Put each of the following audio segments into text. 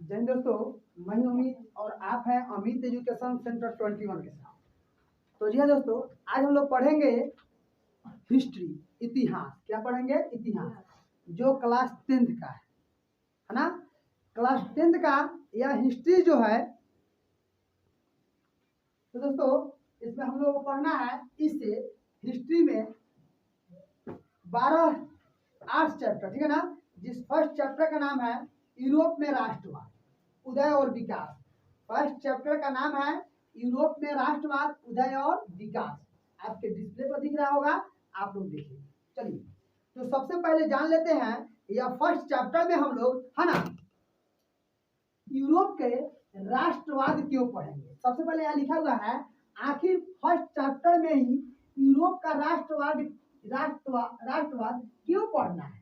जय हिंद दोस्तों, मैं हूं अमित और आप हैं अमित एजुकेशन सेंटर 21 के साथ। तो जी हाँ दोस्तों, आज हम लोग पढ़ेंगे हिस्ट्री, इतिहास। क्या पढ़ेंगे? इतिहास, जो क्लास 10th का है ना। क्लास 10th का यह हिस्ट्री जो है, तो दोस्तों इसमें हम लोग को पढ़ना है। इससे हिस्ट्री में 12 8 चैप्टर, ठीक है ना। जिस फर्स्ट चैप्टर का नाम है यूरोप में राष्ट्रवाद, उदय और विकास। फर्स्ट चैप्टर का नाम है यूरोप में राष्ट्रवाद, उदय और विकास। आपके डिस्प्ले पर दिख रहा होगा, आप लोग देखिए। चलिए, तो सबसे पहले जान लेते हैं यह फर्स्ट चैप्टर में हम लोग, है ना, यूरोप के राष्ट्रवाद क्यों पढ़ेंगे। सबसे पहले यहाँ लिखा हुआ है, आखिर फर्स्ट चैप्टर में ही यूरोप का राष्ट्रवाद क्यों पढ़ना है।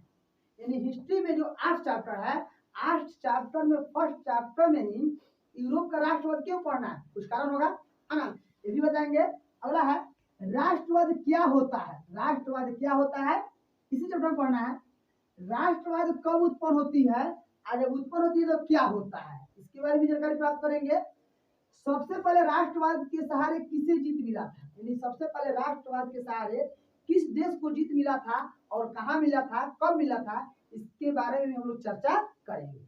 यानी हिस्ट्री में जो 8 चैप्टर है, 8 चैप्टर में फर्स्ट चैप्टर में ही यूरोप का राष्ट्रवाद क्यों पढ़ना है, कुछ कारण होगा, है ना। ये भी बताएंगे। अगला है, राष्ट्रवाद क्या होता है। राष्ट्रवाद क्या होता है, इसी चैप्टर में पढ़ना है। राष्ट्रवाद कब उत्पन्न होती है, और जब उत्पन्न होती है तो क्या होता है, इसके बारे में जानकारी प्राप्त करेंगे। सबसे पहले राष्ट्रवाद के सहारे किसे जीत मिला था, यानी सबसे पहले राष्ट्रवाद के सहारे किस देश को जीत मिला था और कहाँ मिला था, कब मिला था, इसके बारे में हम लोग चर्चा करेंगे,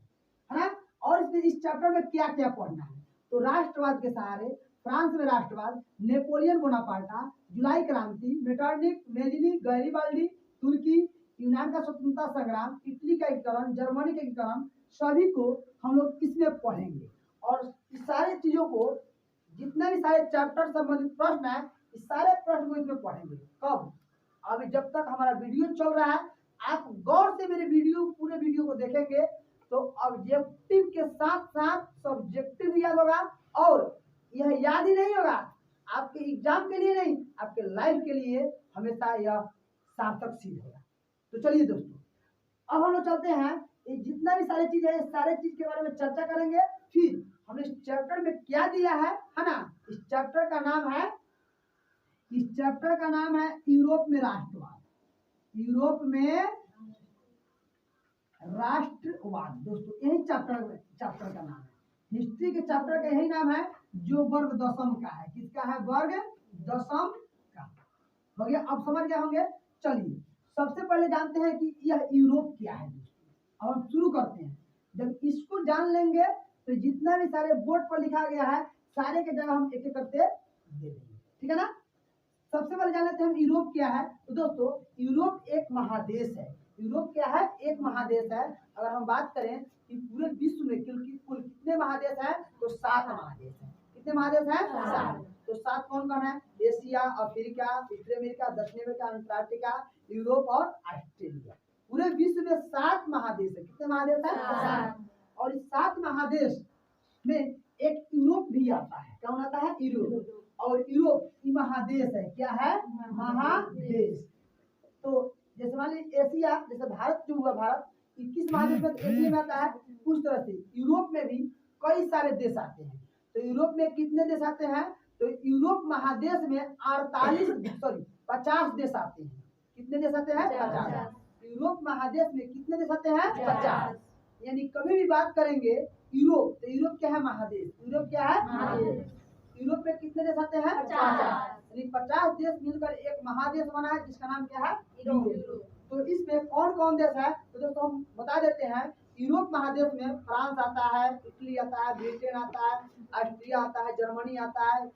है ना। और इसमें इस चैप्टर में क्या क्या पढ़ना है। तो राष्ट्रवाद के सहारे फ्रांस में राष्ट्रवाद, नेपोलियन बोनापार्टा, जुलाई क्रांति, मेटरनिक, मेजिनी, गैरीबाल्डी, तुर्की, यूनान का स्वतंत्रता संग्राम, इटली का एकीकरण, जर्मनी का एकीकरण, सभी को हम लोग इसमें पढ़ेंगे। और इस सारी चीजों को, जितने भी सारे चैप्टर संबंधित प्रश्न है, इस सारे प्रश्न को इसमें पढ़ेंगे। कब? अभी जब तक हमारा वीडियो चल रहा है, आप गौर से मेरे पूरे वीडियो को देखेंगे तो ऑब्जेक्टिव के साथ साथ सब्जेक्टिव भी याद होगा। और यह याद ही नहीं होगा, आपके एग्जाम के लिए नहीं, आपके लाइफ के लिए हमेशा यह सार्थक सिद्ध होगा। तो चलिए दोस्तों, अब हम लोग चलते हैं। ये जितना भी सारी चीज है, इस सारे चीज के बारे में चर्चा करेंगे। फिर हमने इस चैप्टर में क्या दिया है ना। इस चैप्टर का नाम है यूरोप में राष्ट्रवाद। यूरोप में राष्ट्रवाद दोस्तों, यही चैप्टर का नाम है। हिस्ट्री के चैप्टर का यही नाम है, जो वर्ग दशम का है। किसका है? वर्ग दशम का। हो गया, अब समझ गए होंगे। चलिए, सबसे पहले जानते हैं कि यह यूरोप क्या है दोस्तों। अब हम शुरू करते हैं। जब इसको जान लेंगे तो जितना भी सारे बोर्ड पर लिखा गया है, सारे के जगह हम एक एक करते दे देंगे, ठीक है ना। सबसे पहले जान लेते हैं हम यूरोप क्या है। तो दोस्तों, यूरोप एक महादेश है। यूरोप क्या है? एक महादेश है। अगर हम बात करें कि पूरे विश्व में कुल कितने महादेश हैं, तो 7 महादेश हैं। कितने महादेश हैं? 7। तो 7 कौन कौन है? एशिया, अफ्रीका, उत्तरी अमेरिका, दक्षिण अमेरिका, अंटार्कटिका, यूरोप और ऑस्ट्रेलिया। पूरे विश्व में 7 महादेश है। कितने महादेश है? 7। और इस 7 महादेश में एक यूरोप भी आता है। क्या आता है? यूरोप। और यूरोप महादेश है। क्या है? महादेश। तो जैसे मान लीजिए एशिया, जैसे भारत जो हुआ, भारत 21 महादेश में एशिया में आता है। उस तरह से यूरोप में भी कई सारे देश आते हैं। तो यूरोप में कितने देश आते हैं? तो यूरोप महादेश में 50 देश आते हैं। कितने देश आते हैं? 50। यूरोप महादेश में कितने देश आते हैं? 50। यानी कभी भी बात करेंगे यूरोप, तो यूरोप क्या है? महादेश। यूरोप क्या है? महादेश। यूरोप में कितने देश आते हैं? 50। 50 देश मिलकर एक महादेश बना है, जिसका नाम क्या है? यूरोप। तो इसमें कौन कौन देश है, तो दोस्तों हम बता देते हैं। यूरोप महादेश में फ्रांस आता है, इटली आता है, ब्रिटेन आता है, ऑस्ट्रिया आता है, जर्मनी आता है,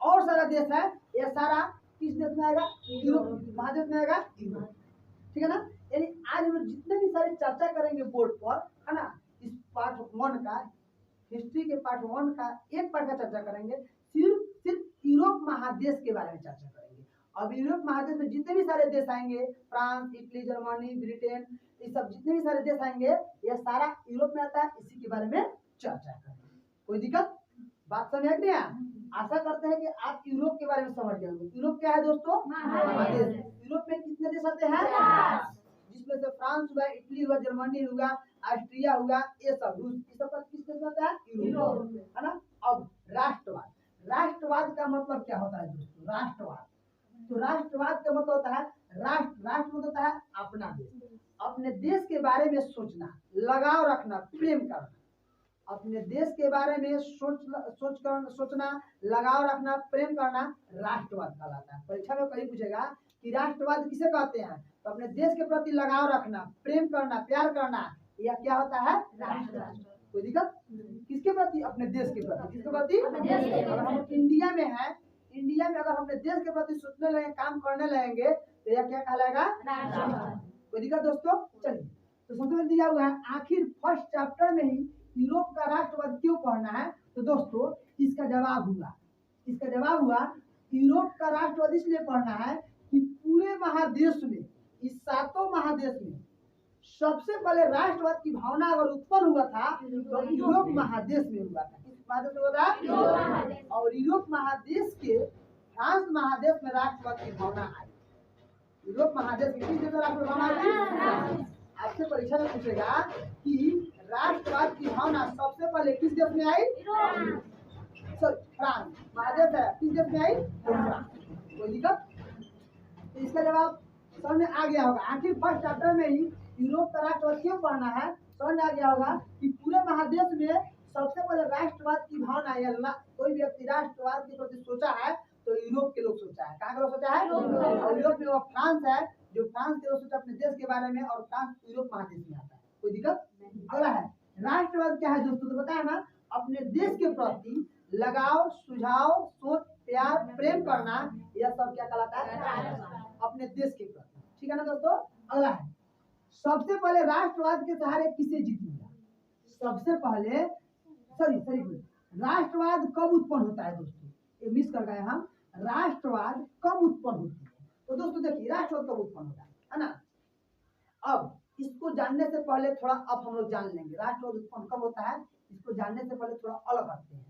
और सारा देश है। ये सारा किस देश में आएगा? यूरोप महादेश में आएगा, यूरोप, ठीक है ना। यानी आज हम जितने भी सारी चर्चा करेंगे बोर्ड पर, है ना, इस पार्ट 1 का, हिस्ट्री के पार्ट 1 का एक पार्ट का चर्चा करेंगे। सिर्फ यूरोप महादेश के बारे में चर्चा करेंगे। अब यूरोप महादेश में जितने भी सारे देश आएंगे, फ्रांस, इटली, जर्मनी, ब्रिटेन, ये सब जितने भी सारे देश आएंगे, यह सारा यूरोप में आता है। इसी के बारे में चर्चा करेंगे। कोई दिक्कत? बात समझ नहीं आया? आशा करते हैं कि आप यूरोप के बारे में समझ गए होंगे। यूरोप क्या है दोस्तों? महादेश। यूरोप में कितने देश आते हैं? 5, जिसमें से फ्रांस हुआ, इटली हुआ, जर्मनी हुआ, ऑस्ट्रिया हुआ, ये सब रूस, ये सब किस देश में आता है? यूरोप, है ना। अब राष्ट्रवाद, राष्ट्रवाद का मतलब क्या होता है दोस्तों? राष्ट्रवाद, तो राष्ट्रवाद का मतलब होता है राष्ट्र मतलब होता है अपना देश। अपने देश के बारे में सोचना, लगाव रखना, प्रेम करना। अपने देश के बारे में सोचना, लगाव रखना, प्रेम करना राष्ट्रवाद कहलाता है। परीक्षा में कहीं पूछेगा कि राष्ट्रवाद किसे कहते हैं, तो अपने देश के प्रति लगाव रखना, प्रेम करना, प्यार करना, यह क्या होता है? राष्ट्रवाद। कोई दिक्कत? किसके प्रति? अपने देश के प्रति। किसके प्रति? अगर हम इंडिया में है, इंडिया में अगर अपने देश के प्रति सोचने लगे, काम करने लगेंगे, तो यह क्या कहलाएगा? राष्ट्रवाद। कोई दिक्कत दोस्तों? चलिए, तो सबसे पहले दिया हुआ है आखिर फर्स्ट चैप्टर में ही यूरोप का राष्ट्रवाद क्यों पढ़ना है। तो दोस्तों इसका जवाब हुआ यूरोप का राष्ट्रवाद इसलिए पढ़ना है कि पूरे महादेश में, इस 7 महादेश में सबसे पहले राष्ट्रवाद की भावना अगर उत्पन्न हुआ था तो यूरोप महादेश में हुआ था। किस महादेश में हुआ था? और यूरोप महादेश के फ्रांस महादेश में राष्ट्रवाद की भावना आई। यूरोप महादेश में किस देश में राष्ट्रवाद भावना आई? आपसे परीक्षा में पूछेगा कि राष्ट्रवाद की भावना सबसे पहले किस देश में आई? फ्रांस महादेश है, किस देश में आई? कोई दिक्कत? तो इसका जवाब समझ में आ गया होगा। आखिर फर्स्ट चैप्टर में ही यूरोप का राष्ट्रवाद क्यों पढ़ना है, समझ में आ गया होगा कि पूरे महादेश में सबसे पहले राष्ट्रवाद की भावना या कोई व्यक्ति राष्ट्रवाद के प्रति सोचा है तो यूरोप के लोग सोचा है। कहाँ के लोग सोचा है? और यूरोप में वो फ्रांस है, जो फ्रांस के लोग सोचा अपने देश के बारे में, और फ्रांस यूरोप महादेश में आता है। कोई दिक्कत? अगला है राष्ट्रवाद क्या है दोस्तों? तो बताया ना, अपने देश के प्रति लगाव, सुझाव, सोच, प्यार, प्रेम करना, यह सब क्या कहलाता है? अपने देश के प्रति। ठीक है ना दोस्तों? अगला है सबसे पहले राष्ट्रवाद के सहारे किसे जीत मिला? सबसे पहले राष्ट्रवाद कब उत्पन्न होता है दोस्तों? ये मिस कर गए हम। राष्ट्रवाद कब उत्पन्न होती है? तो दोस्तों देखिए राष्ट्रवाद कब उत्पन्न होता है ना। अब इसको जानने से पहले थोड़ा अब हम लोग जान लेंगे राष्ट्रवाद उत्पन्न कब होता है। इसको जानने से पहले थोड़ा अलग आते हैं।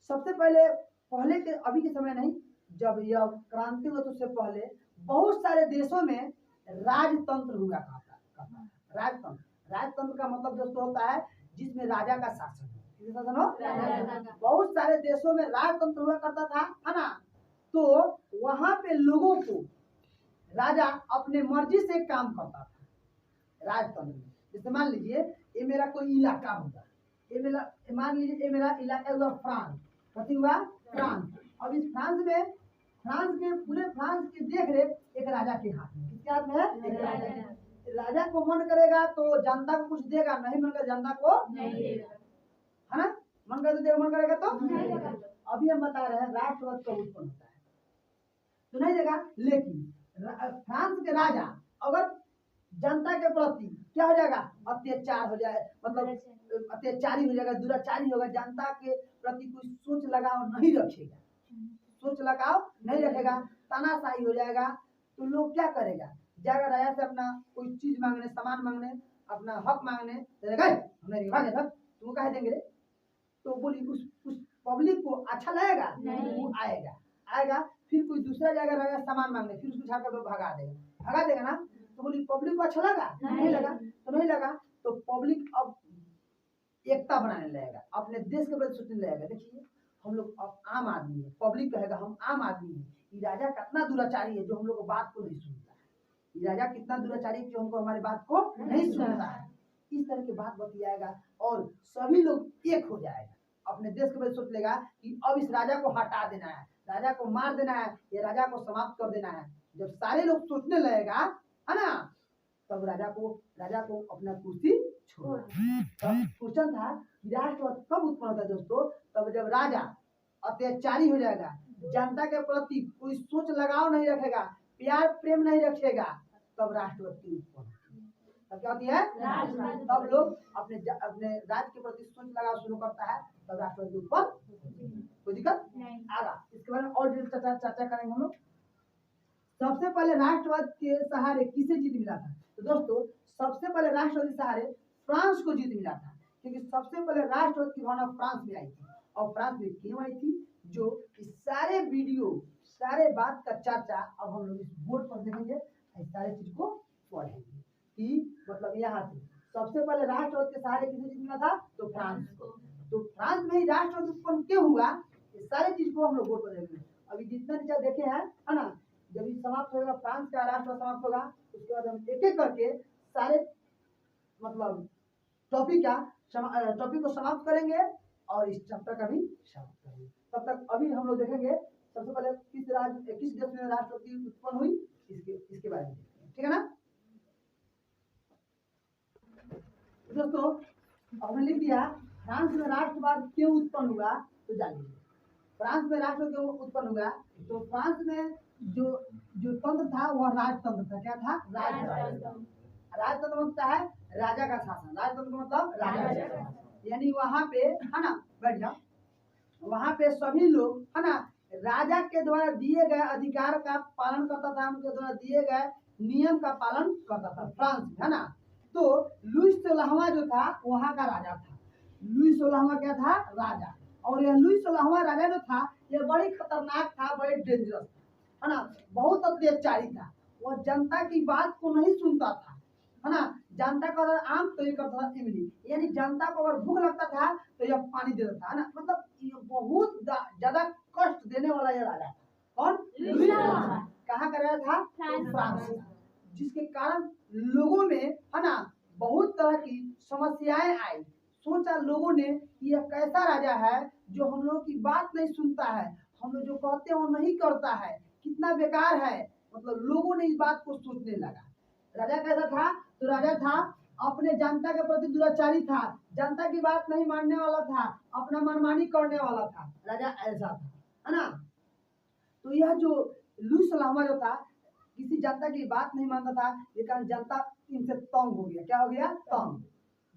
सबसे पहले के, अभी के समय नहीं, जब यह क्रांति हुआ तो उससे पहले बहुत सारे देशों में राजतंत्र हुआ करता। राजतंत्र का मतलब दोस्तों होता है जिसमें राजा का शासन हो। बहुत सारे देशों में राजतंत्र हुआ करता था, है ना। तो वहां पे लोगों को राजा अपने मर्जी से काम करता था राजतंत्र में। जैसे मान लीजिए ये मेरा कोई इलाका होगा, मान लीजिए ये मेरा इलाका हुआ फ्रांस। कथी हुआ? फ्रांस। अब इस फ्रांस के पूरे फ्रांस की देख रेख एक राजा के हाथ में। किसके हाथ में है? राजा को मन करेगा तो जनता को कुछ देगा, नहीं मन करेगा जनता को नहीं देगा, है ना। मन करेगा तो देगा, मन करेगा तो नहीं देगा। अभी हम बता रहे हैं राष्ट्रवाद कब उत्पन्न होता है तो नहीं देगा। लेकिन फ्रांस के राजा अगर जनता के प्रति क्या हो जाएगा? अत्याचार हो जाए, मतलब अत्याचारी हो जाएगा, दुराचारी होगा, जनता के प्रति कोई सोच लगाव नहीं रखेगा, तानाशाही हो जाएगा, तो लोग क्या करेगा? जाएगा राजा से अपना कोई चीज मांगने, सामान मांगने, अपना हक मांगने, तुमको कह देंगे। तो बोली उस पब्लिक को अच्छा लगेगा? वो आएगा फिर कोई दूसरा जाएगा राजा सामान मांगने, फिर उसको झाड़ कर भगा देगा ना। तो बोली पब्लिक को अच्छा लगा? नहीं लगा। तो पब्लिक अब एकता बनाने लगेगा, अपने देश के प्रति सोचने लगेगा। देखिए हम लोग अब आम आदमी है, पब्लिक कहेगा हम आम आदमी है, ये राजा कितना दुराचारी है जो हम लोग को बात को नहीं सुनता है, ये राजा कितना दुराचारी है जो हमको हमारी बात को नहीं सुनता है। इस तरह की बात बतियाएगा और सभी लोग एक हो जाएगा, अपने देश के प्रति सोच लेगा कि अब इस राजा को हटा देना है, राजा को मार देना है, ये राजा को समाप्त कर देना है। जब सारे लोग सोचने लगेगा, है ना, तब राजा को अपना कुर्सी छोड़। तब क्वेश्चन था राष्ट्रवाद कब उत्पन्न होता है दोस्तों? तब जब राजा अत्याचारी हो जाएगा, जनता के प्रति कोई सोच लगाव नहीं रखेगा, प्यार प्रेम नहीं रखेगा, तब राष्ट्रवाद की उत्पन्न होती है। तब क्या होती है? तब लोग अपने राज्य के प्रति सोच लगाव शुरू करता है, तब राष्ट्रवाद की उत्पन्न। कोई दिक्कत? आगा इसके बारे में और चर्चा करेंगे हम लोग। सबसे पहले राष्ट्रवाद के सहारे किसे जीत मिला था? तो दोस्तों सबसे पहले राष्ट्रवाद के सहारे फ्रांस को जीत मिला था, क्योंकि सबसे पहले राष्ट्रवाद की भावना फ्रांस में आई थी। और फ्रांस में क्यों आई थी? जो इस सारे वीडियो, सारे बात का चर्चा अब हम लोग इस बोर्ड पर देखेंगे, इस सारे चीज को पढ़ेंगे कि मतलब यहाँ से सबसे पहले राष्ट्रवाद के सहारे किसे जीत मिला था? तो फ्रांस को। तो फ्रांस में ही राष्ट्रवाद उत्पन्न क्यों हुआ, इस सारे चीज को हम लोग बोर्ड पर देखेंगे। अभी जितना चीज देखे हैं, है ना, जब ये समाप्त होगा, फ्रांस का राष्ट्रवाद समाप्त होगा, उसके बाद हम एक एक करके सारे मतलब टॉपिक का टॉपिक को समाप्त करेंगे और इस चैप्टर का भी समाप्त करेंगे। तब तक अभी हम लोग देखेंगे सबसे पहले किस देश में राष्ट्रपति उत्पन्न हुई इसके बारे में, ठीक है ना दोस्तों। हमने लिख दिया फ्रांस में राष्ट्रवाद क्यों उत्पन्न हुआ, तो जान लीजिए फ्रांस में राष्ट्र क्यों उत्पन्न हुआ। तो फ्रांस में जो जो तंत्र था वह राजतंत्र था। क्या था? राजतंत्र। राजतंत्र मतलब है राजा का शासन। राजतंत्र मतलब राजा का शासन, यानी वहाँ पे है ना, बैठ जाओ, वहाँ पे सभी लोग है ना राजा के द्वारा दिए गए अधिकार का पालन करता था, उनके द्वारा दिए गए नियम का पालन करता था फ्रांस में, है ना। तो लुई 16वां जो था वहाँ का राजा था। लुई 16वां क्या था? राजा। और यह लुई 16वां राजा जो था यह बड़ी खतरनाक था, बड़ी डेंजरस था, है ना, बहुत अत्याचारी था। वह जनता की बात को नहीं सुनता था, है ना। जनता का अगर आम तो ये करता था इमली, यानी जनता को अगर भूख लगता था तो यह पानी देता था, है ना। मतलब ये बहुत ज्यादा कष्ट देने वाला ये राजा था। कौन? लुई 16वां। कहाँ का राजा था? फ्रांस। जिसके कारण लोगों में है ना बहुत तरह की समस्याएं आई। सोचा लोगों ने कि यह कैसा राजा है जो हम लोगों की बात नहीं सुनता है, हम लोग जो कहते हैं वो नहीं करता है, कितना बेकार है। मतलब लोगों ने इस बात को सोचने लगा। राजा कैसा था? तो राजा था अपने जनता के प्रति दुराचारी था, जनता की बात नहीं मानने वाला था, अपना मनमानी करने वाला था। राजा ऐसा था, है ना। तो यह जो लुई 16वां जो था किसी जनता की बात नहीं मानता था, ये कारण जनता इनसे तंग हो गया। क्या हो गया? तंग।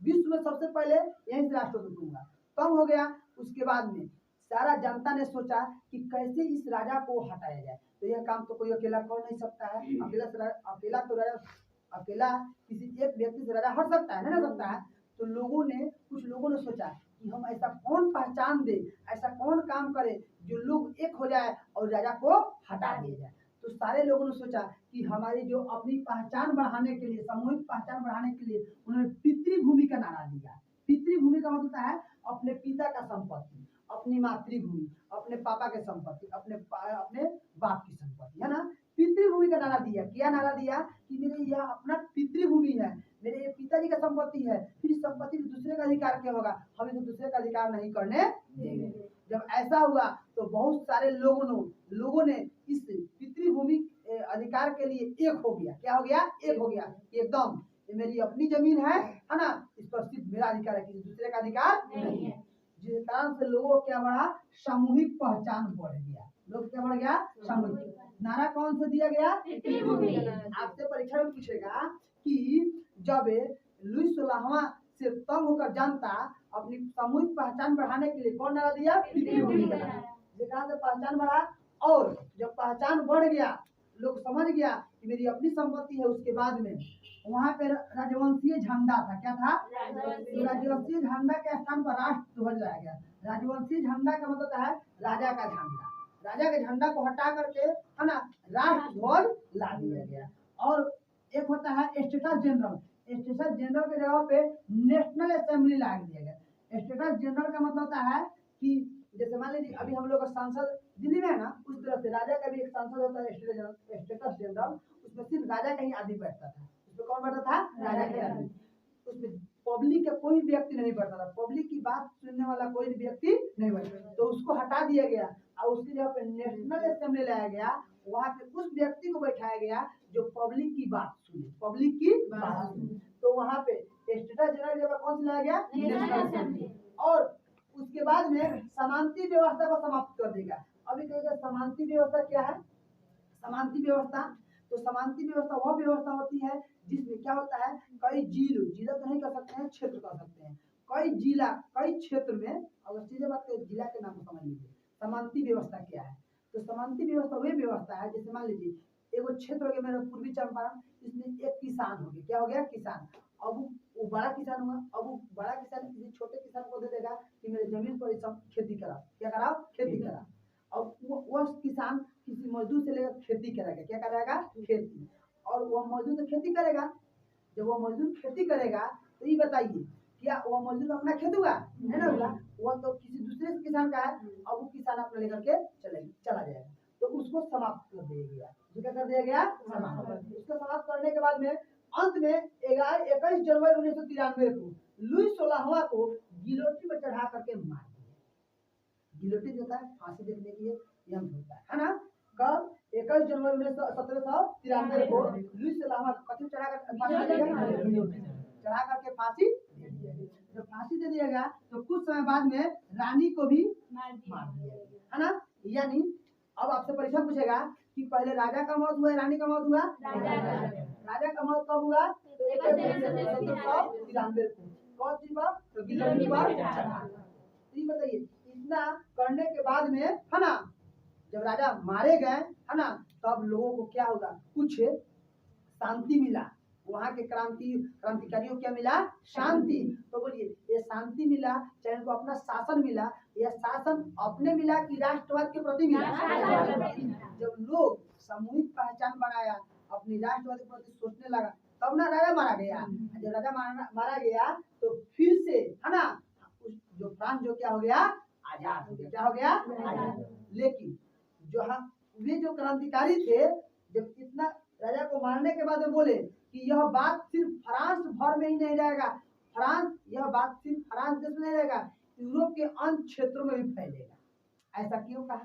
विश्व में सबसे पहले यहीं से राष्ट्रपति दूंगा, तंग हो गया। उसके बाद में सारा जनता ने सोचा कि कैसे इस राजा को हटाया जाए। तो यह काम तो कोई अकेला कर नहीं सकता है। अकेला किसी एक व्यक्ति से राजा हट सकता है? नहीं हट सकता है। तो कुछ लोगों ने सोचा कि हम ऐसा कौन पहचान दे, ऐसा कौन काम करे जो लोग एक हो जाए और राजा को हटा दिया जाए। तो सारे लोगों ने सोचा कि हमारी जो अपनी पहचान बढ़ाने के लिए, सामूहिक पहचान बढ़ाने के लिए उन्होंने पितृभूमि का नारा दिया। पितृभूमि का मतलब है अपने पिता का संपत्ति, अपनी मातृभूमि, अपने पापा के संपत्ति, अपने बाप की संपत्ति, है ना। पितृभूमि का नारा दिया। क्या नारा दिया? कि मेरे यह अपना पितृभूमि है, मेरे ये पिताजी का संपत्ति है, फिर इस संपत्ति में दूसरे का अधिकार क्या होगा? हम इसे दूसरे का अधिकार नहीं करने देंगे। जब ऐसा हुआ तो बहुत सारे लोगों ने इस पितृभूमि अधिकार के लिए एक हो गया। क्या हो गया? एक हो गया। एकदम ये मेरी अपनी जमीन है ना, इस पर सिर्फ मेरा अधिकार है, किसी दूसरे का अधिकार नहीं है। जिस कारण से लोगों को क्या बढ़ा? सामूहिक पहचान बढ़ गया। लोग क्या बढ़ गया? सामूहिक। नारा कौन सा दिया गया? आपसे परीक्षा में पूछेगा कि जब लुई 16वां से तंग होकर जनता अपनी सामूहिक पहचान बढ़ाने के लिए कौन नारा दिया? पितृभूमि का नारा। जहाँ से पहचान बढ़ा, और जब पहचान बढ़ गया, लोग समझ गया कि मेरी अपनी संपत्ति है, उसके बाद में वहाँ पे राजवंशीय झंडा था। क्या था? राजवंशीय झंडा के स्थान पर राष्ट्र ध्वज लाया गया। राजवंशीय झंडा का मतलब है राजा का झंडा। राजा के झंडा को हटा करके, है ना, राष्ट्र ध्वज ला दिया गया। और एक होता है स्टेटस जनरल। स्टेटस जनरल के जगह पे नेशनल असेंबली ला दिया गया। स्टेटस जनरल का मतलब होता है कि जैसे मान लीजिए अभी हम लोग का सांसद दिल्ली में है ना, उस तरह से राजा का भी एक सांसद होता है स्टेटस जनरल। उसमें सिर्फ राजा का ही आदमी बैठता था। उसमें कौन बैठता था? राजा का आदमी। उसमें पब्लिक का कोई व्यक्ति नहीं बैठता था। पब्लिक की बात सुनने वाला कोई व्यक्ति नहीं बैठता, तो उसको हटा दिया गया और उसकी जगह पे नेशनल असेंबली लाया गया। वहाँ पे उस व्यक्ति को बैठाया गया जो पब्लिक की बात सुने, पब्लिक की बात सुने। तो वहाँ पे स्टेटस जनरल जगह कौन सा लाया गया? National assembly. और उसके बाद में समानती व्यवस्था को समाप्त कर देगा। अभी कहेगा समानती व्यवस्था क्या है? समानती व्यवस्था, तो समानती व्यवस्था वह व्यवस्था होती है जिसमें क्या होता है, कई जिला तो नहीं कर सकते हैं, क्षेत्र कर सकते हैं। कई जिला, कई क्षेत्र में, अगर सीधे बात करें जिला के नाम को समझ लीजिए। समानती व्यवस्था क्या है? तो समानती व्यवस्था वही व्यवस्था है, जैसे मान लीजिए एगो क्षेत्र हो गया मेरा पूर्वी चंपारण, इसमें एक किसान हो गया। क्या हो गया? किसान। अब वो बड़ा किसान हुआ। अब वो बड़ा किसान किसी छोटे किसान को दे देगा कि मेरे जमीन पर सब खेती कराओ। क्या कराओ? खेती कराओ। अब वो किसान किसी मजदूर से लेकर खेती करेगा। क्या करेगा? खेती। और वह मजदूर तो खेती करेगा। जब वो मजदूर खेती करेगा तो ये बताइए क्या वह मजदूर अपना खेत हुआ? नहीं ना हुआ। वह तो किसी दूसरे किसान का है। अब वो किसान अपना लेकर के चला जाएगा, तो उसको समाप्त कर दिया गया। क्या कर दिया गया? समाप्त। उसको समाप्त करने के बाद में अंत में 21 जनवरी 1993 को लुई 16वां को गिलोटिन में चढ़ा करके मार दिया। गिलोटिन होता है फांसी देने के लिए यंत्र होता है ना। कब 21 जनवरी 1793 को लुई 16वां कथी चढ़ा करके फांसी दे दिया। जब फांसी दे दिया गया तो कुछ समय बाद में रानी को भी मार दिया है ना। यानी अब आपसे परीक्षा पूछेगा कि पहले राजा का मौत हुआ रानी का मौत हुआ? राजा का मौत कब हुआ? तो 1793 कौन सी बात? तो गिलोटिन पर चढ़ा। ये बताइए इतना करने के बाद में है ना जब राजा मारे गए है ना तब लोगों को क्या होगा? कुछ शांति मिला। वहां के क्रांतिकारियों को क्या मिला? शांति। तो बोलिए ये शांति मिला चाहे इनको अपना शासन मिला या शासन अपने मिला कि राष्ट्रवाद के प्रति मिला? जब लोग सामूहिक पहचान बनाया अपनी राष्ट्रवाद के प्रति सोचने लगा तब ना राजा मारा गया। जब राजा मारा गया तो फिर से है ना जो फ्रांस जो क्या हो गया? आजाद हो गया। क्या हो गया? आजाद। लेकिन जो वे जो क्रांतिकारी थे जब इतना राजा को मारने के बाद में बोले कि यह बात सिर्फ फ्रांस भर में ही नहीं रहेगा, यह बात सिर्फ फ्रांस देश में नहीं रहेगा, यूरोप के अन्य क्षेत्रों में भी फैलेगा। ऐसा क्यों कहा?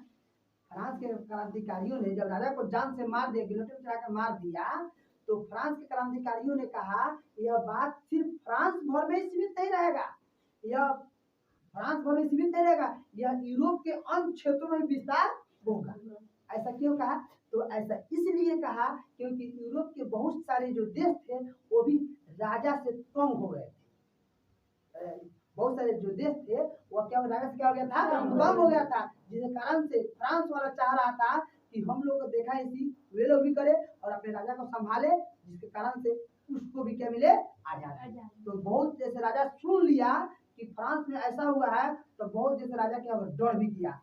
फ्रांस के क्रांतिकारियों ने जब राजा को जान से मार दिया, गिलोटिन चढ़ा कर मार दिया, तो फ्रांस के क्रांतिकारियों ने कहा यह बात सिर्फ फ्रांस भर में सीमित नहीं रहेगा, यह फ्रांस भर में सीमित नहीं रहेगा, यह यूरोप के अन्य क्षेत्रों में विस्तार होगा। ऐसा क्यों कहा? तो ऐसा इसलिए कहा क्योंकि यूरोप के बहुत सारे जो देश थे वो भी राजा से तंग हो गए थे। बहुत सारे जो देश थे वो क्या राजा से क्या हो गया था? तंग हो गया था, जिसके कारण से फ्रांस वाला चाह रहा था कि हम लोग को देखा इसी वे लोग भी करे और अपने राजा को संभाले, जिसके कारण से उसको भी क्या मिले? आजादी। तो बहुत जैसे राजा सुन लिया कि फ्रांस में ऐसा हुआ है तो बहुत जैसे राजा क्या डर भी किया,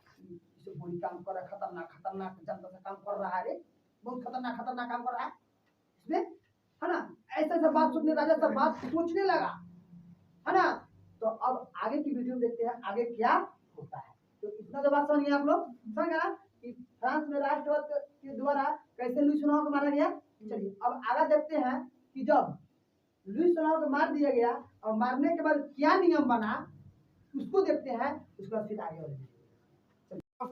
कोई काम कर रहा है खतरनाक जनता से काम कर रहा है, बहुत खतरनाक काम कर रहा है इसमें है ना। ऐसा बात सुनने राजा सब बात सोचने लगा है ना। तो अब आगे की वीडियो देखते हैं आगे क्या होता है। तो इतना तो बात समझ गए आप लोग? समझ गया कि फ्रांस में राष्ट्रवाद के द्वारा कैसे लुई 16वां को मारा गया। चलिए अब आगे देखते हैं कि जब लुई 16वां को मार दिया गया और मारने के बाद क्या नियम बना उसको देखते हैं, उसके बाद फिर आगे बढ़ेंगे।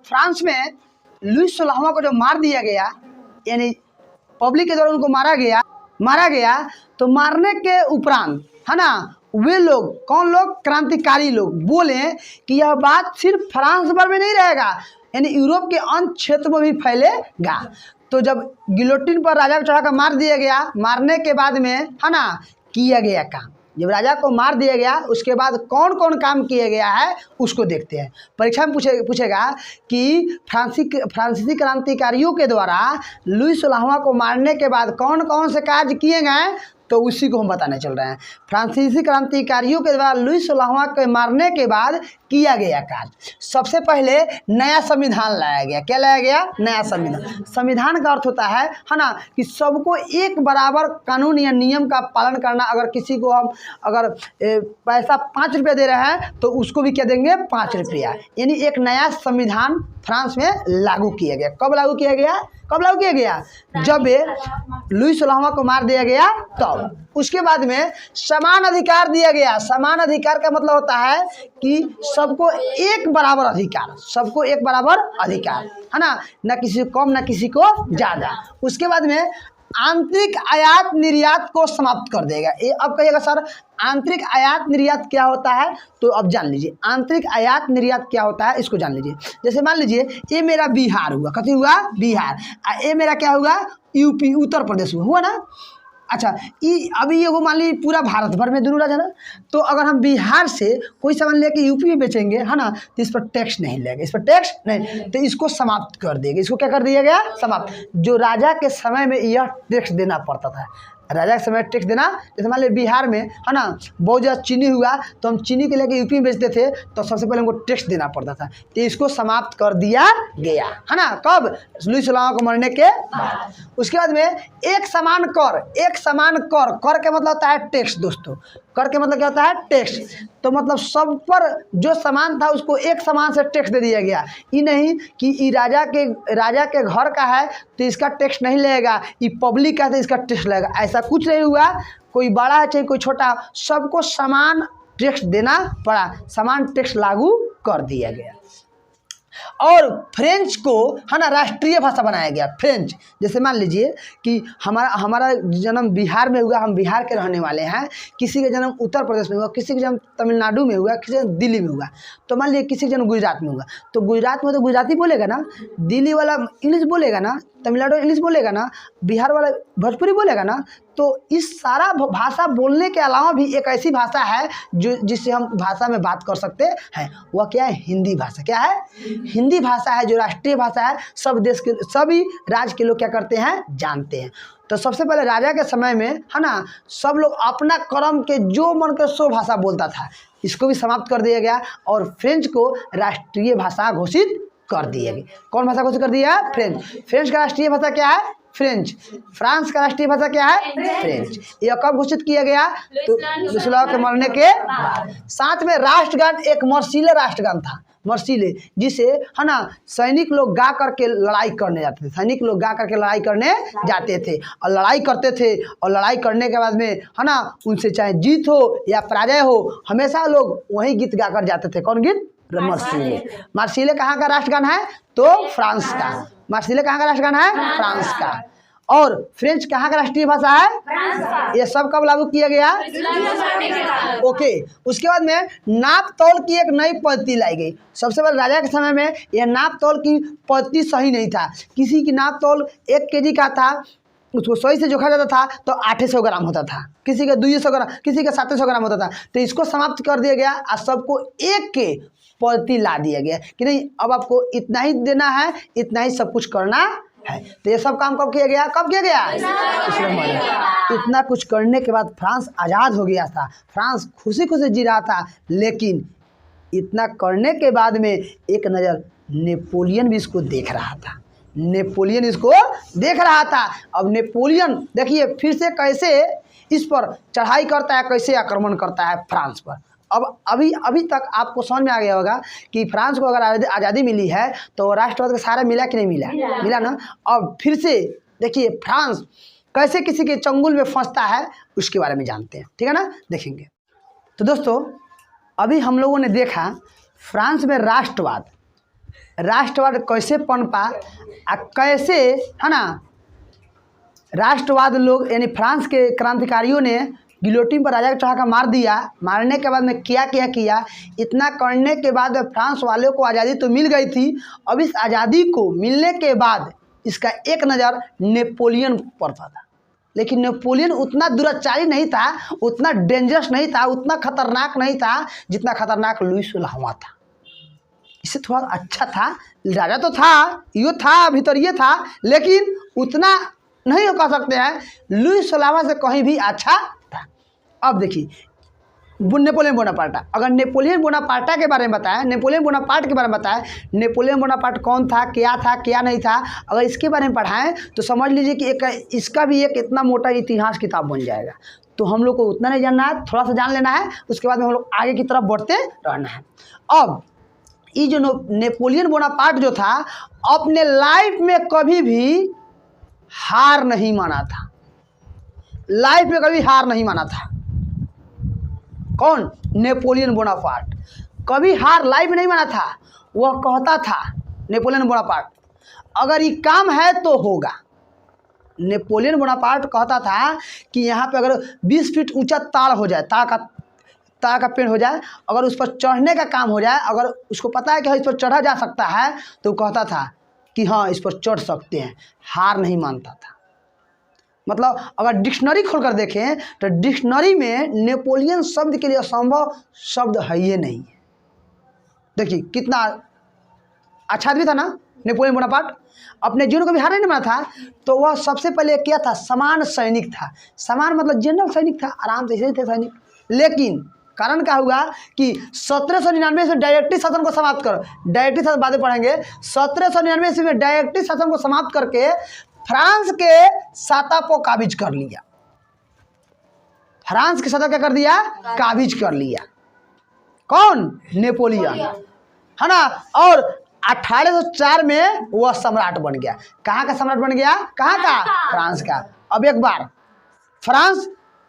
फ्रांस में लुई 16वां को जो मार दिया गया यानी पब्लिक के द्वारा उनको मारा गया तो मारने के उपरांत है ना वे लोग कौन लोग? क्रांतिकारी लोग बोले कि यह बात सिर्फ फ्रांस भर में नहीं रहेगा यानी यूरोप के अन्य क्षेत्र में भी फैलेगा। तो जब गिलोटिन पर राजा को चढ़ाकर मार दिया गया, मारने के बाद में है ना किया गया काम, जब राजा को मार दिया गया उसके बाद कौन कौन काम किया गया है उसको देखते हैं। परीक्षा में पूछेगा कि फ्रांसीसी क्रांतिकारियों के द्वारा लुई 16वां को मारने के बाद कौन कौन से कार्य किए गए, तो उसी को हम बताने चल रहे हैं। फ्रांसीसी क्रांतिकारियों के द्वारा लुई 16वां के मारने के बाद किया गया कार्य, सबसे पहले नया संविधान लाया गया। क्या लाया गया? नया संविधान। संविधान का अर्थ होता है ना कि सबको एक बराबर कानून या नियम का पालन करना। अगर किसी को हम अगर पैसा 5 रुपया दे रहे हैं तो उसको भी क्या देंगे? 5 रुपया। यानी एक नया संविधान फ्रांस में लागू किया गया। कब लागू किया गया? जब लुई 16वां को मार दिया गया तब। उसके बाद में समान अधिकार दिया गया। समान अधिकार का मतलब होता है कि सबको एक बराबर अधिकार है ना किसी को कम ना किसी को ज़्यादा। उसके बाद में आंतरिक आयात निर्यात को समाप्त कर देगा। ये अब कहिएगा सर आंतरिक आयात निर्यात क्या होता है? तो अब जान लीजिए आंतरिक आयात निर्यात क्या होता है, इसको जान लीजिए। जैसे मान लीजिए ये मेरा बिहार हुआ, कथी हुआ? बिहार। ये मेरा क्या हुआ? यूपी, उत्तर प्रदेश हुआ ना। अच्छा अभी ये मान लीजिए पूरा भारत भर में दोनों राज्य ना, तो अगर हम बिहार से कोई सामान लेके यूपी में बेचेंगे है ना तो इस पर टैक्स नहीं लगेगा, इस पर टैक्स नहीं, तो इसको समाप्त कर देगा। इसको क्या कर दिया गया? समाप्त। जो राजा के समय में यह टैक्स देना पड़ता था, राजा के समय टैक्स देना, जैसे मान लीजिए बिहार में है ना बहुत ज़्यादा चीनी हुआ तो हम चीनी के लेके यूपी में बेचते थे तो सबसे पहले हमको टैक्स देना पड़ता था, तो इसको समाप्त कर दिया गया है ना। कब? लुई 16वां को मरने के बाद। उसके बाद में एक समान कर के मतलब होता है टैक्स। दोस्तों कर के मतलब क्या होता है? टैक्स। तो मतलब सब पर जो सामान था उसको एक समान से टैक्स दे दिया गया। ये नहीं कि ये राजा के घर का है तो इसका टैक्स नहीं लगेगा, ये पब्लिक का है तो इसका टैक्स लगेगा, ऐसा कुछ नहीं हुआ। कोई बड़ा है चाहे कोई छोटा, सबको समान टैक्स देना पड़ा, समान टैक्स लागू कर दिया गया। और फ्रेंच को है ना राष्ट्रीय भाषा बनाया गया। फ्रेंच, जैसे मान लीजिए कि हमारा जन्म बिहार में हुआ, हम बिहार के रहने वाले हैं, किसी का जन्म उत्तर प्रदेश में हुआ, किसी का जन्म तमिलनाडु में हुआ, किसी का दिल्ली में हुआ, तो मान लीजिए किसी का जन्म गुजरात में हुआ, तो गुजरात में तो गुजराती बोलेगा ना, दिल्ली वाला इंग्लिश बोलेगा ना, तमिलनाडु इंग्लिश बोलेगा ना, बिहार वाला भोजपुरी बोलेगा ना। तो इस सारा भाषा बोलने के अलावा भी एक ऐसी भाषा है जो जिससे हम भाषा में बात कर सकते हैं, वह क्या है? हिंदी भाषा। क्या है? हिंदी भाषा है जो राष्ट्रीय भाषा है, सब देश के सभी राज्य के लोग क्या करते हैं? जानते हैं। तो सबसे पहले राजा के समय में है ना सब लोग अपना कर्म के जो मन के सो भाषा बोलता था, इसको भी समाप्त कर दिया गया और फ्रेंच को राष्ट्रीय भाषा घोषित कर दिया गया। कौन भाषा घोषित कर दिया? फ्रेंच। फ्रेंच का राष्ट्रीय भाषा क्या है? फ्रेंच। फ्रांस का राष्ट्रीय भाषा क्या है? फ्रेंच। यह कब घोषित किया गया? तो लुसलॉ के मरने के बाद। साथ में राष्ट्रगान एक मर्सिले राष्ट्रगान था, मर्सिले, जिसे है ना सैनिक लोग गा करके लड़ाई करने जाते थे। सैनिक लोग गा करके लड़ाई करने जाते थे और लड़ाई करते थे, और लड़ाई करने के बाद में है ना उनसे चाहे जीत हो या पराजय हो, हमेशा लोग वही गीत गा कर जाते थे। कौन गीत? मार्सिले। मार्सिले कहाँ का राष्ट्रगान है? तो फ्रांस का। मार्सिले कहाँ का राष्ट्रगान है? फ्रांस का। और फ्रेंच कहाँ का राष्ट्रीय भाषा है? फ्रांस का। ये सब कब लागू किया गया? ओके। उसके बाद में नाप तौल की एक नई पद्धति लाई गई। सबसे पहले राजा के समय में यह नाप तौल की पद्धति सही नहीं था। किसी की नाप तौल 1 केजी का था, उसको सही से जोखा जाता था तो 800 ग्राम होता था, किसी का 200 ग्राम, किसी का 700 ग्राम होता था। तो इसको समाप्त कर दिया गया और सबको एक के पद्धति ला दिया गया कि नहीं, अब आपको इतना ही देना है, इतना ही सब कुछ करना है। तो ये सब काम कब किया गया? कब किया गया? इतना कुछ करने के बाद फ्रांस आज़ाद हो गया था। फ्रांस खुशी खुशी जी रहा था, लेकिन इतना करने के बाद में एक नज़र नेपोलियन भी इसको देख रहा था। नेपोलियन इसको देख रहा था। अब नेपोलियन देखिए फिर से कैसे इस पर चढ़ाई करता है, कैसे आक्रमण करता है फ्रांस पर। अब अभी तक आपको समझ में आ गया होगा कि फ्रांस को अगर आज़ादी मिली है तो राष्ट्रवाद का सहारा मिला कि नहीं मिला? मिला ना। अब फिर से देखिए फ्रांस कैसे किसी के चंगुल में फंसता है, उसके बारे में जानते हैं, ठीक है ना, देखेंगे। तो दोस्तों अभी हम लोगों ने देखा फ्रांस में राष्ट्रवाद कैसे पनपा, कैसे है ना राष्ट्रवाद लोग यानी फ्रांस के क्रांतिकारियों ने गिलोटिन पर राजा को चढ़ा कर मार दिया। मारने के बाद में क्या किया, इतना करने के बाद फ्रांस वालों को आज़ादी तो मिल गई थी। अब इस आज़ादी को मिलने के बाद इसका एक नज़र नेपोलियन पड़ता था, लेकिन नेपोलियन उतना दुराचारी नहीं था, उतना डेंजरस नहीं था, उतना खतरनाक नहीं था जितना खतरनाक लुई 16वां था। इससे थोड़ा अच्छा था, राजा तो था, यो था, भीतर ये था, लेकिन उतना नहीं कह सकते हैं, लुई 16वां से कहीं भी अच्छा था। अब देखिए नेपोलियन बोनापार्ट। अगर नेपोलियन बोनापार्ट के बारे में बताएं, नेपोलियन बोनापार्ट कौन था, क्या नहीं था, अगर इसके बारे में पढ़ाएं तो समझ लीजिए कि इसका भी एक इतना मोटा इतिहास किताब बन जाएगा। तो हम लोग को उतना नहीं जानना है, थोड़ा सा जान लेना है, उसके बाद में हम लोग आगे की तरफ बढ़ते रहना है। अब ये जो नेपोलियन बोनापार्ट जो था, अपने लाइफ में कभी भी हार नहीं माना था, लाइफ में कभी हार नहीं माना था। कौन? नेपोलियन बोनापार्ट कभी हार लाइफ में नहीं माना था। वह कहता था नेपोलियन बोनापार्ट, अगर ये काम है तो होगा। नेपोलियन बोनापार्ट कहता था कि यहाँ पे अगर 20 फीट ऊंचा ताड़ हो जाए, ताड़ का पेड़ हो जाए, अगर उस पर चढ़ने का काम हो जाए, अगर उसको पता है कि इस पर चढ़ा जा सकता है, तो कहता था कि हाँ इस पर चढ़ सकते हैं, हार नहीं मानता था। मतलब अगर डिक्शनरी खोलकर देखें तो डिक्शनरी में नेपोलियन शब्द के लिए असंभव शब्द है ये नहीं है। देखिए कितना अच्छा आदमी था ना नेपोलियन बोनापार्ट, अपने जीवन को भी हार नहीं माना था। तो वह सबसे पहले क्या था? समान सैनिक था। समान मतलब जनरल सैनिक था, आराम से थे सैनिक। लेकिन कारण क्या हुआ कि 1799 से डायरेक्टरी शासन को समाप्त कर, डायरेक्टरी शासन बाद में पढ़ेंगे, 1799 ईस्वी में डायरेक्टरी शासन को समाप्त करके फ्रांस के सत्ता को काबिज कर लिया। फ्रांस की सत्ता क्या कर दिया? काबिज कर लिया। कौन? नेपोलियन, है ना। और 1804 में वह सम्राट बन गया। कहाँ का सम्राट बन गया? कहाँ का? फ्रांस का। अब एक बार फ्रांस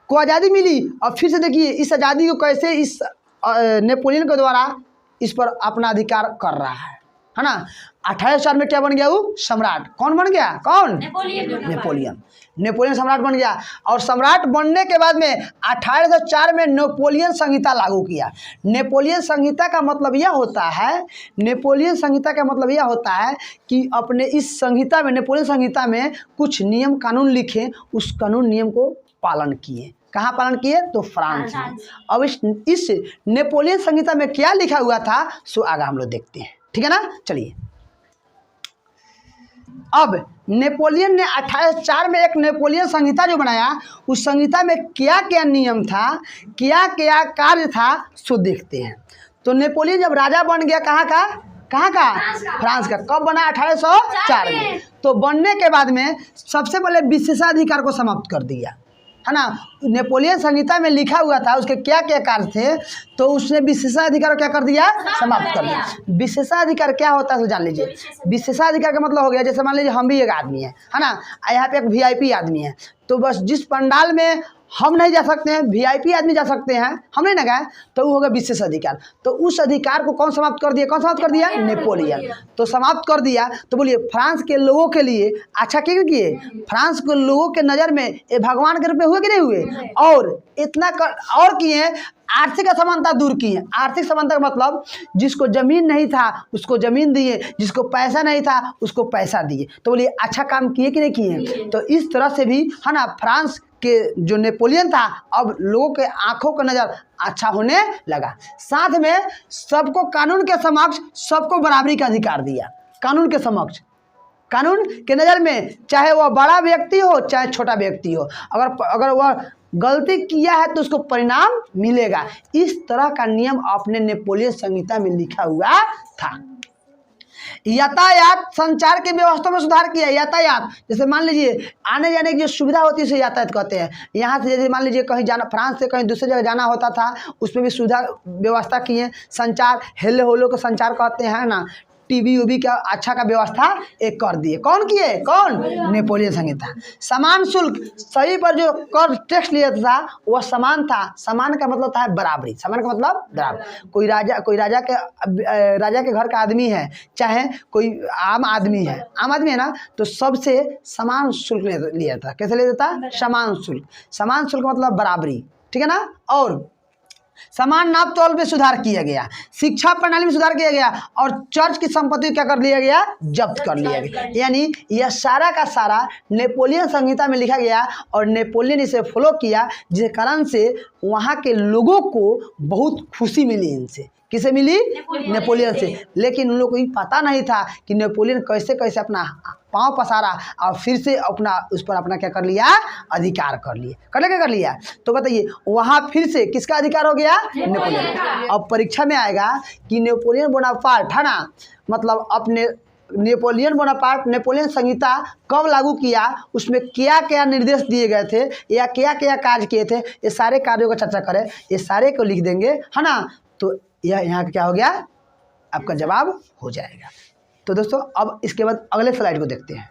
को आज़ादी मिली और फिर से देखिए इस आज़ादी को कैसे इस नेपोलियन के द्वारा इस पर अपना अधिकार कर रहा है ना। 2804 में क्या बन गया वो सम्राट, कौन बन गया, कौन, नेपोलियन सम्राट बन गया। और सम्राट बनने के बाद में 1804 में नेपोलियन संहिता लागू किया। नेपोलियन संहिता का मतलब यह होता है, नेपोलियन संहिता का मतलब यह होता है कि अपने इस संहिता में, नेपोलियन संहिता में कुछ नियम कानून लिखे, उस कानून नियम को पालन किए। कहाँ पालन किए, तो फ्रांस में। अब इस नेपोलियन संहिता में क्या लिखा हुआ था सो आगे हम लोग देखते हैं, ठीक है ना। चलिए अब नेपोलियन ने 1804 में एक नेपोलियन संहिता जो बनाया, उस संहिता में क्या क्या नियम था, क्या क्या कार्य था सो देखते हैं। तो नेपोलियन जब राजा बन गया कहाँ का, फ्रांस का। कब बना, 1804 में। तो बनने के बाद में सबसे पहले विशेषाधिकार को समाप्त कर दिया, है ना। नेपोलियन संहिता में लिखा हुआ था उसके क्या क्या कार्य थे, तो उसने विशेषाधिकार क्या कर दिया, समाप्त कर दिया। विशेषाधिकार क्या होता है तो जान लीजिए। विशेषाधिकार का मतलब हो गया, जैसे मान लीजिए हम भी एक आदमी है ना, यहाँ पे एक VIP आदमी है, तो बस जिस पंडाल में हम नहीं जा सकते हैं, VIP आदमी जा सकते हैं, हम नहीं ना गए, तो वो होगा विशेष अधिकार। तो उस अधिकार को कौन समाप्त कर दिया, कौन समाप्त कर दिया, नेपोलियन। तो समाप्त कर दिया, तो बोलिए फ्रांस के लोगों के लिए अच्छा क्या किए, फ्रांस के लोगों के नज़र में ये भगवान के रूप में हुए कि नहीं हुए, और इतना और किए, आर्थिक असमानता दूर की है। आर्थिक समानता का मतलब जिसको जमीन नहीं था उसको जमीन दिए, जिसको पैसा नहीं था उसको पैसा दिए। तो बोलिए अच्छा काम किए कि नहीं किए। तो इस तरह से भी है ना, फ्रांस के जो नेपोलियन था अब लोगों के आंखों का नज़र अच्छा होने लगा। साथ में सबको कानून के समक्ष सबको बराबरी का अधिकार दिया। कानून के समक्ष, कानून के नज़र में चाहे वह बड़ा व्यक्ति हो चाहे छोटा व्यक्ति हो, अगर वह गलती किया है तो उसको परिणाम मिलेगा। इस तरह का नियम अपने नेपोलियन संहिता में लिखा हुआ था। यातायात संचार की व्यवस्था में सुधार किया। यातायात जैसे मान लीजिए आने जाने की जो सुविधा होती है उसे यातायात कहते हैं। यहाँ से जैसे मान लीजिए कहीं जाना, फ्रांस से कहीं दूसरी जगह जाना होता था, उसमें भी सुविधा व्यवस्था किए। संचार हेलो होलो का संचार कहते हैं ना, TV उबी का अच्छा का व्यवस्था एक कर दिए। कौन किए, कौन, नेपोलियन संहिता। समान शुल्क, सही पर जो कर टैक्स लिया था वह समान था। समान का मतलब था बराबरी, समान का मतलब बराबर। कोई राजा के घर का आदमी है, चाहे कोई आम आदमी है ना, तो सबसे समान शुल्क लिया था। कैसे लिया था, समान शुल्क। समान शुल्क मतलब बराबरी, ठीक है ना। और समान नाप तोल में सुधार किया गया। शिक्षा प्रणाली में सुधार किया गया। और चर्च की संपत्ति क्या कर लिया गया, जब्त कर लिया गया। यानी यह सारा का सारा नेपोलियन संहिता में लिखा गया और नेपोलियन इसे फॉलो किया, जिस कारण से वहाँ के लोगों को बहुत खुशी मिली। इनसे किसे मिली, नेपोलियन से। लेकिन उन लोगों को ये पता नहीं था कि नेपोलियन कैसे कैसे अपना पाँव पसारा और फिर से उस पर अपना क्या कर लिया, अधिकार कर लिया। तो बताइए वहाँ फिर से किसका अधिकार हो गया, नेपोलियन। अब परीक्षा में आएगा कि नेपोलियन बोनापार्ट है ना, मतलब अपने नेपोलियन बोनापार्ट नेपोलियन संहिता कब लागू किया, उसमें क्या क्या निर्देश दिए गए थे या क्या क्या कार्य किए थे, ये सारे कार्यों का चर्चा करें। ये सारे को लिख देंगे, है ना। तो यह यहाँ क्या हो गया, आपका जवाब हो जाएगा। तो दोस्तों अब इसके बाद अगले स्लाइड को देखते हैं।